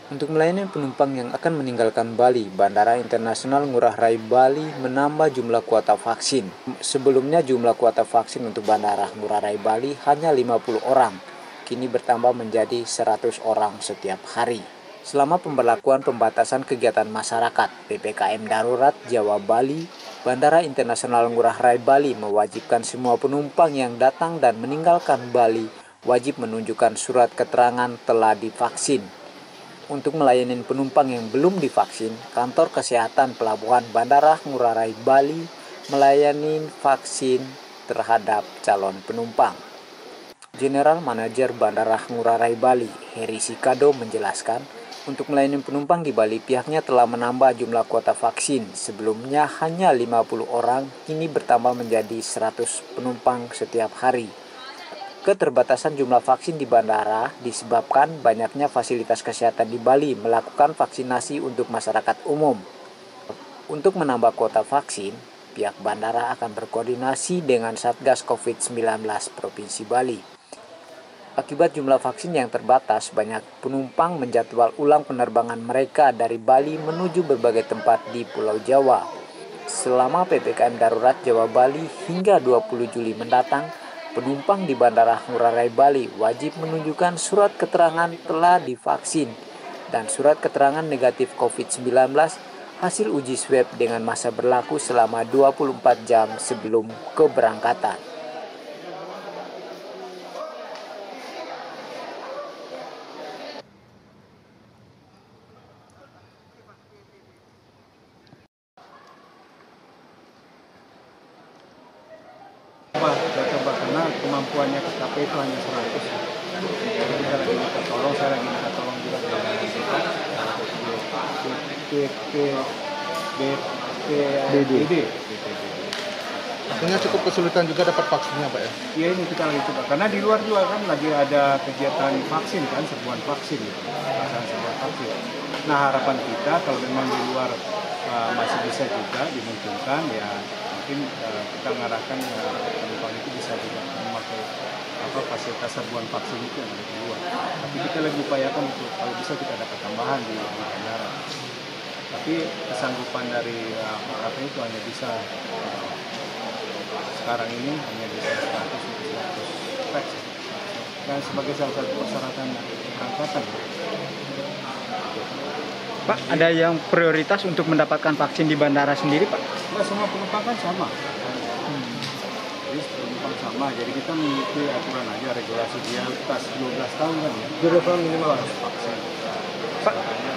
Untuk melayani penumpang yang akan meninggalkan Bali, Bandara Internasional Ngurah Rai Bali menambah jumlah kuota vaksin. Sebelumnya jumlah kuota vaksin untuk Bandara Ngurah Rai Bali hanya 50 orang, kini bertambah menjadi 100 orang setiap hari. Selama pemberlakuan pembatasan kegiatan masyarakat PPKM Darurat Jawa Bali, Bandara Internasional Ngurah Rai Bali mewajibkan semua penumpang yang datang dan meninggalkan Bali wajib menunjukkan surat keterangan telah divaksin. Untuk melayani penumpang yang belum divaksin, Kantor Kesehatan Pelabuhan Bandara Ngurah Rai Bali melayani vaksin terhadap calon penumpang. General Manager Bandara Ngurah Rai Bali, Heri Sikado menjelaskan, untuk melayani penumpang di Bali pihaknya telah menambah jumlah kuota vaksin. Sebelumnya hanya 50 orang, kini bertambah menjadi 100 penumpang setiap hari. Keterbatasan jumlah vaksin di bandara disebabkan banyaknya fasilitas kesehatan di Bali melakukan vaksinasi untuk masyarakat umum. Untuk menambah kuota vaksin, pihak bandara akan berkoordinasi dengan Satgas COVID-19 Provinsi Bali. Akibat jumlah vaksin yang terbatas, banyak penumpang menjadwal ulang penerbangan mereka dari Bali menuju berbagai tempat di Pulau Jawa. Selama PPKM Darurat Jawa Bali hingga 20 Juli mendatang, penumpang di Bandara Ngurah Rai Bali wajib menunjukkan surat keterangan telah divaksin dan surat keterangan negatif COVID-19 hasil uji swab dengan masa berlaku selama 24 jam sebelum keberangkatan. Coba karena kemampuannya KKP itu hanya 100. Jadi kita lagi minta tolong, saya lagi minta tolong juga dengan BPD. Artinya cukup kesulitan juga dapat vaksinnya, Pak ya? Iya, ini kita lagi coba karena di luar juga kan lagi ada kegiatan vaksin kan, serbuan vaksin gitu. Serbuan vaksin. Nah, harapan kita kalau memang di luar masih bisa juga dimungkinkan ya mungkin kita mengarahkan penumpang itu bisa juga memakai fasilitas serbuan vaksin itu yang ada di luar. Tapi kita lagi upayakan untuk kalau bisa kita dapat tambahan di bandara. Tapi kesanggupan dari KKP itu hanya bisa sekarang ini hanya bisa 100 vaksin dan sebagai salah satu persyaratan keberangkatan. Pak, ada yang prioritas untuk mendapatkan vaksin di bandara sendiri, Pak? Nah, semua penumpang kan sama. Jadi penumpang sama, jadi kita mengikuti aturan aja, regulasi dia atas 12 tahun kan ya. 12 tahun minimal harus vaksin.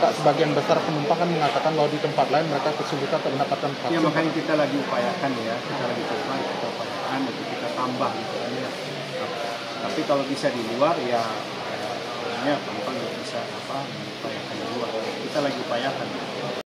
Pak, sebagian besar penumpang kan mengatakan bahwa di tempat lain mereka kesulitan untuk mendapatkan vaksin. Ya makanya kita lagi upayakan ya, kita upayakan untuk kita tambah gitu ya. Tapi kalau bisa di luar ya, penumpang bisa